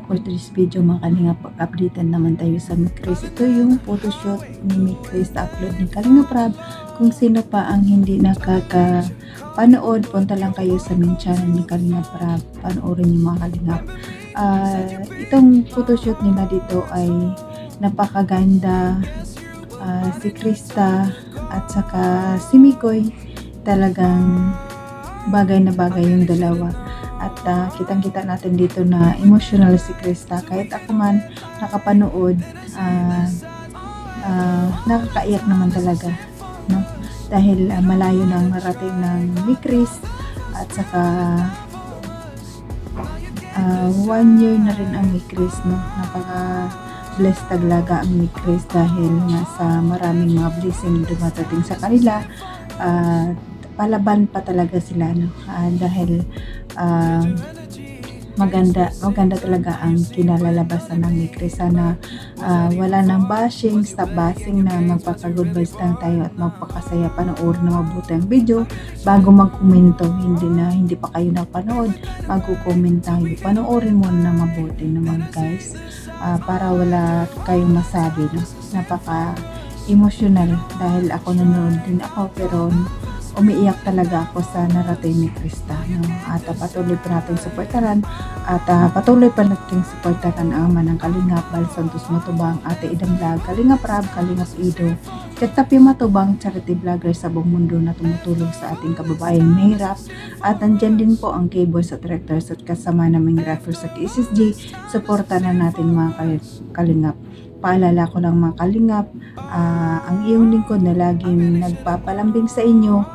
For this video mga Kalingap, pag-updatean naman tayo sa Mikris. Ito yung photoshoot ni Mikris na upload ni Kalingap Rab. Kung sino pa ang hindi nakakapanood, punta lang kayo sa main channel ni Kalingap Rab. Panoorin yung mga Kalingap. Itong photoshoot nila dito ay napakaganda. Si Krista at saka si Mikoy, talagang bagay na bagay yung dalawa. At kitang-kita natin dito na emotional si Krista. Kahit ako man nakapanood, nakakaiyak naman talaga, no? Dahil malayo nang narating ng Mikris at saka 1 year na rin ang Mikris, no? Blessed talaga ang Mikris dahil nasa maraming mga blessing dumadating sa kanila. Palaban pa talaga sila, no? Dahil maganda talaga ang kinalalabasan ng Mikris. Sana wala nang bashing, stop bashing na, magpaka-good vibes lang tayo at magpakasaya. Panoorin na mabuti ang video bago magkomento. Hindi pa kayo napanood, mag-comment tayo. Panoorin mo na mabuti naman, guys, para wala kayong masabi, no? Napaka emotional dahil ako nanonood din ako, pero umiiyak talaga ako sa narating ni Krista, no? At patuloy pa natin suportaran at patuloy pa natin suportaran ang ama ng Kalingap, Bal Santos Matubang, Ate Idang Vlog, Kalingap Rab, Kalingap Ido, Tapi Matubang, charity vlogger sa buong mundo na tumutulong sa ating kababayang mahirap. At andyan din po ang K-Boys at Directors at kasama naming rappers sa KSSG. Suporta na natin mga Kalingap. Paalala ko lang mga Kalingap, ang iyong lingkod na laging nagpapalambing sa inyo,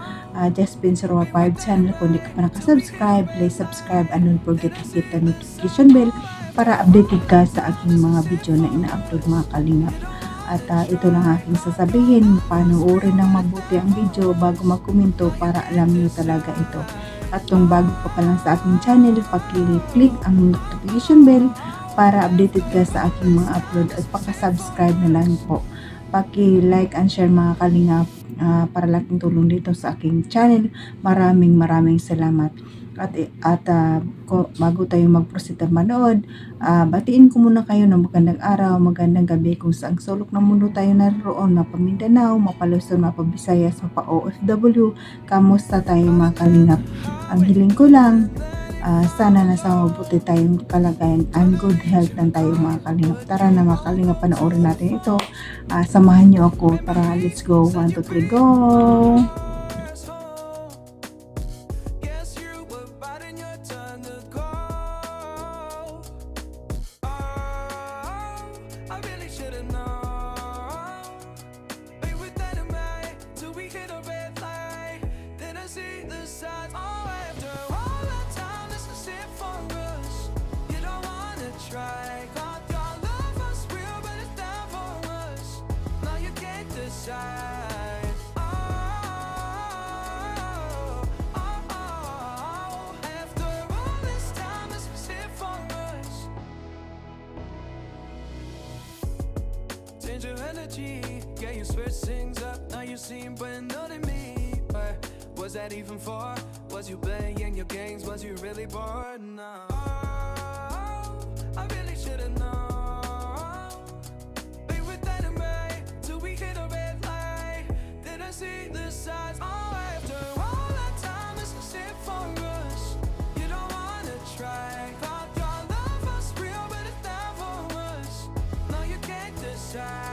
Jasmine Soroa 5 channel. Kung hindi ka pa nakasubscribe, please subscribe and don't forget to hit the notification bell para updated ka sa aking mga video na ina-upload mga Kalingap. At ito lang aking sasabihin, panoorin ng mabuti ang video bago magkomento para alam niyo talaga ito. At kung bago ka pa lang sa aking channel, pag-click ang notification bell para updated ka sa aking mga upload at paka-subscribe na lang po. Paki-like and share mga Kalingap, para laking tulong dito sa aking channel. Maraming salamat. At bago tayo mag-proceed na manood, batiin ko muna kayo ng magandang araw, magandang gabi kung saang sulok ng mundo tayo naroon, mapa Mindanao, mapa Luzon, mapa Visayas, mapa OFW. Kamusta tayo mga Kalingap? Ang hiling ko lang, sana nasa mabuti tayong kalagayan and good health lang tayo mga Kalingap. Tara na mga Kalingap, panoorin natin ito. Samahan niyo ako. Tara, let's go. 1, 2, 3, go! Change your energy, yeah, you switch things up. Now you seem brand new to me. But was that even for? Was you playing your games? Was you really bored? No, I really should've known. Be with enemy till we hit a red light. Didn't see the signs. Oh, after all that time, this is it for us. You don't wanna try. Thought your love was real, but it never was. No, you can't decide.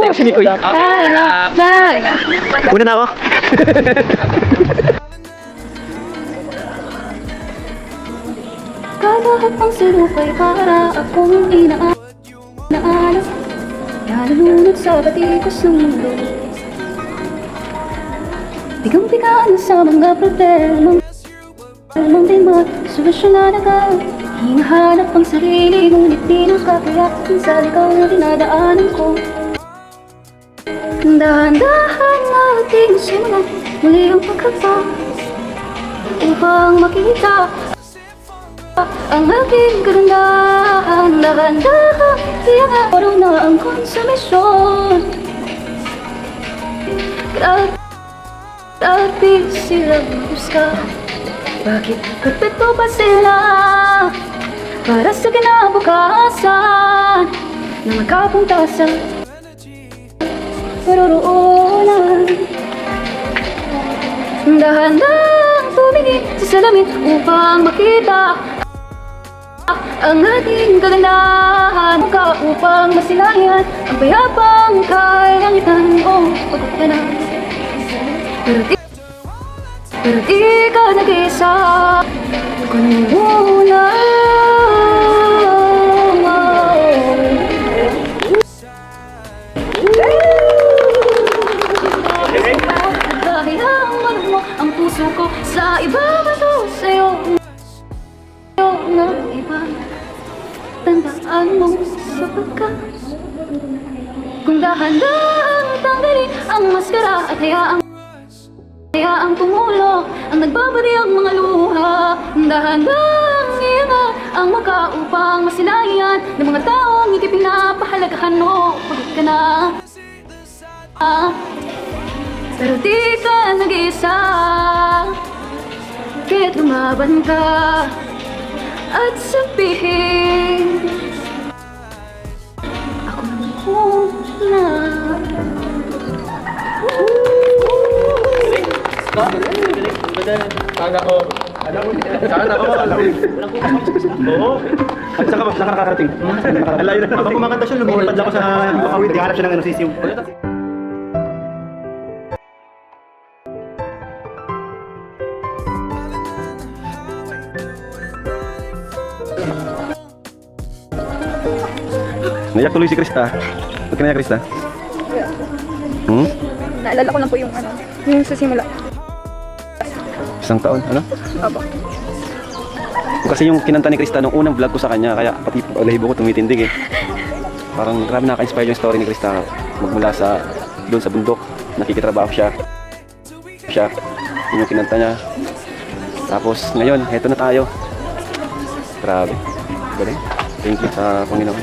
Si Mikoy. Una na ako. Kada hapang sinupay para akong inaalas Nalulunod sa batikos ng mundo Bigang-bigaan sa mga problemang di masolusyonan agad Hinahanap ang sarili ngunit di nakakayakin sa ligaw na dinadaanan ko Dahan-dahan nating simulan muli ang pagkakta Upang makita ang aking kagandahan Dahan-dahan kaya nga araw na ang konsumisyon Grabe silang husga Bakit kapito pa sila Para sa kinabukasan Na magkapunta sa paroroonan Dahan-dahan tumingin sa salamin upang makita ang ating kagandahan ka upang masilayan ang payapang kalangitan o pagod ka na pero di ka nag-isa kung muna dahil ang ano mo ang puso ko sa iba mato sa'yo na iba tandaan mo sa pagka kung dahan-dahan tanggalin ang maskara at hayaang tumulo ang nagbabari ang mga luha dahan-dahan iangat ang mukha upang masilayan ng mga taong hindi pinapahalagahan mo pagod ka na pero di ka nag-isa kaya't lumaban ka at sabihin ako muna Sana ako. Oo. Saan ka ba? Saan ka nakakarating? Alayo na. Habang kumakanta siya, lumilipad lang ako sa pakawid. Naghahanap siya ng ano, sisiw. Naiyak tuloy si Krista. Ba't ka naiyak, Krista? naalala ko lang po yung yung sa simula Isang taon, ano? Opo. Kasi yung kinanta ni Krista nung unang vlog ko sa kanya, kaya pati balahibo ko tumitindig eh. Parang grabe nakaka-inspire yung story ni Krista. Magmula sa doon sa bundok, nakikitrabaho siya. Yun yung kinanta niya. Tapos ngayon, heto na tayo. Grabe. Galing. Thank you sa Panginoon.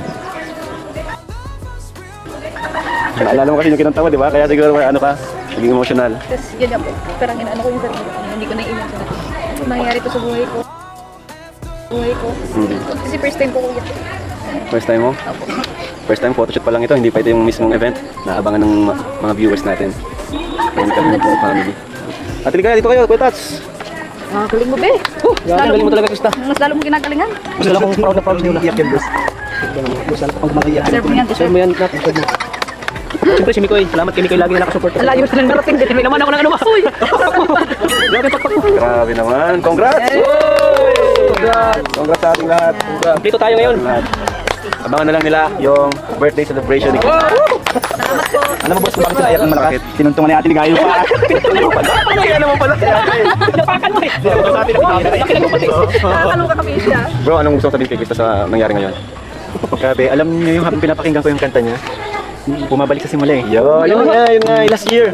Naalala mo kasi yung kinanta mo, di ba? Kaya siguro may ano ka, naging emotional. Tapos yun nga po, parang inaano ko yung sarili ko. Hindi ko na-imagine na nangyari to sa buhay ko. Kasi first time ko kuya. First time mo? First time photoshoot pa lang ito, hindi pa ito yung mismong event. Naabangan ng mga viewers natin. Kami ng buong family. At ligaya, dito kayo, Kuya Tats. Galing mo be. Galing mo talaga, Krista. Mas lalo mo ginagalingan. Mas lalo kong proud na proud sa'yo. Iyak yan, boss. Mas lalo kong mag-iyak. Deserve mo yan, Deserve mo yan, natin. Siyempre si Mikoy, salamat kay Mikoy lagi na nakasupport. Ang layo na narating din. May naman ako ng ano. Uy! Grabe naman, congrats! Congrats sa ating lahat. Dito tayo ngayon. Abangan na lang nila yung birthday celebration ni Krista. Alam mo boss kung bakit sila iyak ng malakas? Tinuntungan ni Ate Ligayo pa. Kaya naman pala. Napakan mo eh. Nakakalungka kami siya. Bro, anong gusto sabihin kay Krista sa nangyari ngayon? Grabe, alam niyo yung habang pinapakinggan ko yung kanta niya, bumabalik sa simula eh. Yun nga, last year.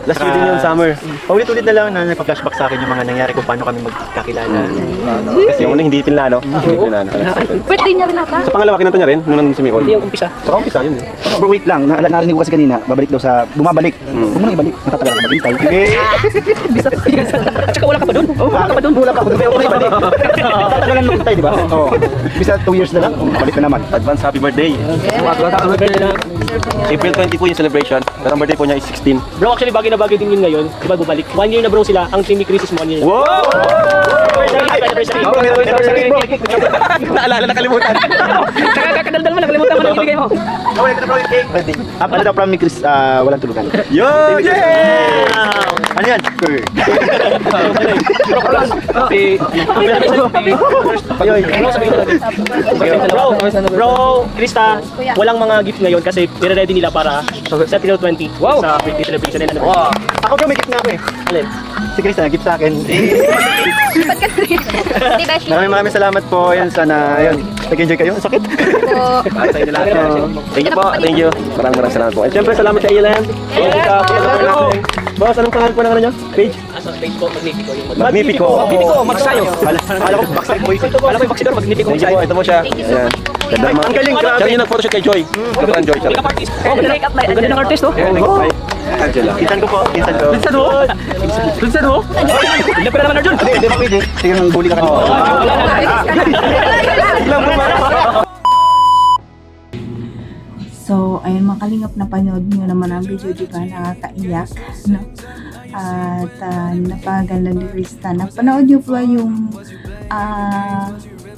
Last year din yun, summer. Paulit-ulit na lang na nagpa-flashback sa akin yung mga nangyari kung paano kami magkakilala. Kasi yung una hindi pinlano. Birthday niya rin ata. Sa pangalawa, kinanta niya rin, nung nandun si Mikoy. Yung umpisa. Sa umpisa, yun. Bro, wait lang, narinig ko kasi kanina, bumabalik. Huwag mo nang ibalik, natatagal ka maghintay. Tsaka wala ka pa dun. Wala ka pa, huwag mo na ibalik. Tatagalan mo maghintay, di ba? Oo. Bisa 2 years na lang, balik na naman. Advance happy birthday. April 20 po yung celebration, pero ang birthday po niya is 16. Bro, actually bagay na bagay din yun ngayon. Diba bumalik? 1 year na bro sila. Ang team ni Chris is 1 year na. Wow! Naalala, nakalimutan. Nakakadaldal mo, nakalimutan mo na ibigay mo. Ready. Ano daw from ni Chris, walang tulugan. Yo! Yeah! Ano yan? Bro, Krista, walang mga gift ngayon kasi nire-ready nila para sa Tilo 20 sa birthday celebration nila. Wow! Ako bro, may gift na ako eh. Alin? Si Chris na, gift sa akin. Ba't ka Di ba, Shi? Maraming salamat po. Yan, sana, ayun, nag-enjoy kayo. Ang sakit. Po. Sa inyo lahat. Thank you po, thank you. Maraming salamat po. At syempre, salamat sa ELM. Boss, anong pangalan po ng ano nyo? Page? Sa Facebook, Magnifico yung Magnifico. Magnifico, magsayo. Kala ko, Backstreet Boys. Kala ko yung baksidor, Magnifico, Thank you po, magsayo. ito po siya. Thank you so Ayan. much. Ganda naman. Ang galing, grabe. Siya yung nag-photoshoot kay Joy. Kapag Joy siya. Makeup artist. Oh, ang ganda ng artist, oh. Angela. Pinsan ko po, pinsan ko. Pinsan mo? Pinsan mo? Hindi pa naman, Arjun. Hindi ba pwede? Sige, nang bully ka kanina. So, ayun mga kalingap, napanood nyo naman ang video, di ba? Nakakaiyak, no? At napaganda ni Krista. Napanood nyo ba yung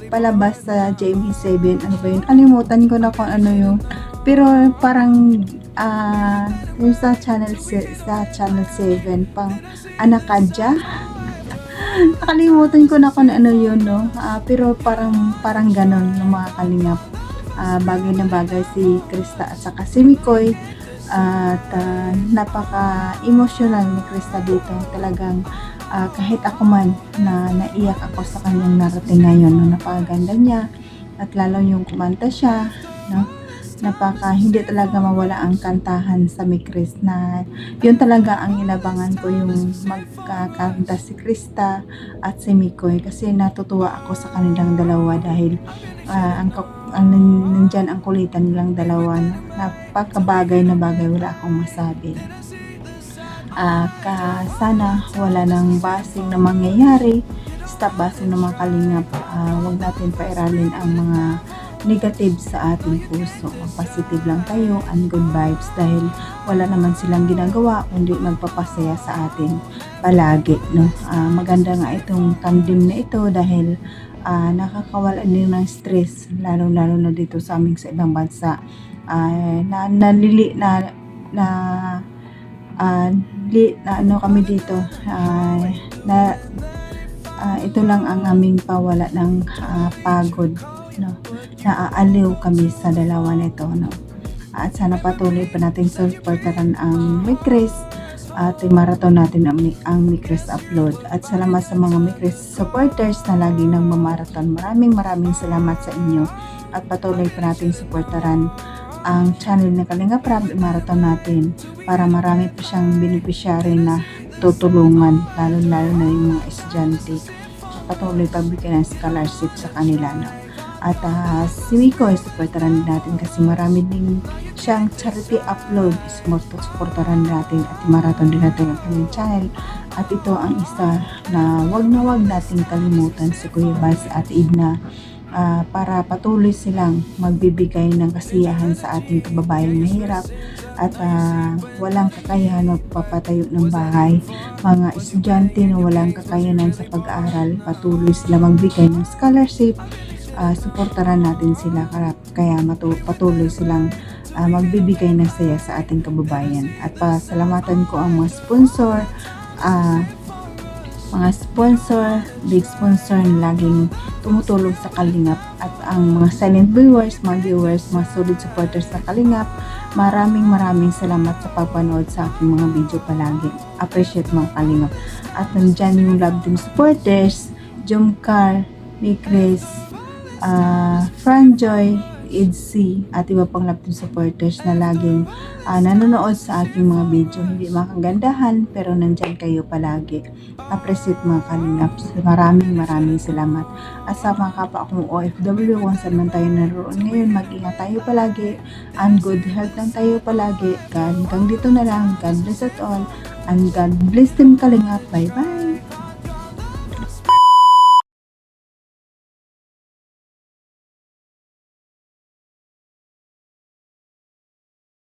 palabas sa GMA7? Ano ba yun? Kalimutan ko na kung ano yung. Pero parang yung sa channel 7, pang Anakadja. Nakalimutan ko na kung ano yun, no? Pero parang ganon ng mga kalingap. Bagay na bagay si Krista at saka si Mikoy at napaka-emotional ni Krista dito. Talagang kahit ako man na naiyak ako sa kanyang narating ngayon, no? Napakaganda niya at lalo yung kumanta siya, no? Hindi talaga mawala ang kantahan sa Mikris na yun talaga ang inabangan ko, yung magkakanta si Krista at si Mikoy, kasi natutuwa ako sa kanilang dalawa dahil nandyan ang kulitan nilang dalawa, no? Napakabagay na bagay, wala akong masabi. Sana wala nang basing na mangyayari, stop basing na mga kalingap. Huwag natin pairalin ang mga negative sa ating puso. Positive lang tayo and good vibes dahil wala naman silang ginagawa kundi magpapasaya sa atin palagi, no? Maganda nga itong tandem na ito dahil nakakawala din ng stress, lalo na dito sa aming sa ibang bansa. Kami dito ito lang ang aming pawala ng pagod, no? Naaaliw kami sa dalawa nito, no? At sana patuloy pa natin supportaran ang Mikris at marathon natin ang Mikris upload. At salamat sa mga Mikris supporters na lagi nang mamarathon. Maraming salamat sa inyo at patuloy pa natin supportaran ang channel na Kalinga Prab. Marathon natin para marami pa siyang beneficiary na tutulungan, lalo na yung mga estudyante. Patuloy pabigyan ng scholarship sa kanila, no? At si Miko, supportaran natin kasi marami din siyang charity upload. Supportaran natin at marathon din natin ang kanyang channel. At ito ang isa na wag nating kalimutan, si Kuya Bas at Idna, para patuloy silang magbibigay ng kasiyahan sa ating kababayang mahirap at walang kakayahan magpapatayo ng bahay. Mga estudyante na walang kakayanan sa pag-aaral, patuloy sila magbigay ng scholarship. Suportaran natin sila kaya patuloy silang magbibigay ng saya sa ating kababayan. At pasalamatan ko ang mga sponsor, big sponsor na laging tumutulong sa Kalingap, at ang mga silent viewers, mga solid supporters sa Kalingap. Maraming salamat sa pagpanood sa aking mga video palagi. Appreciate mga Kalingap. At nandyan yung love team supporters, Jomcar, Mikris, Franjoy, Idsi, at iba pang love team supporters na laging nanonood sa aking mga video. Hindi makagandahan pero nandyan kayo palagi. Appreciate mga Kalingap. Maraming salamat. At sa mga kapwa akong OFW, kung saan man tayo naroon ngayon, mag-ingat tayo palagi and good health lang tayo palagi. Hanggang dito na lang. God bless us all and God bless Team Kalingap. Bye bye.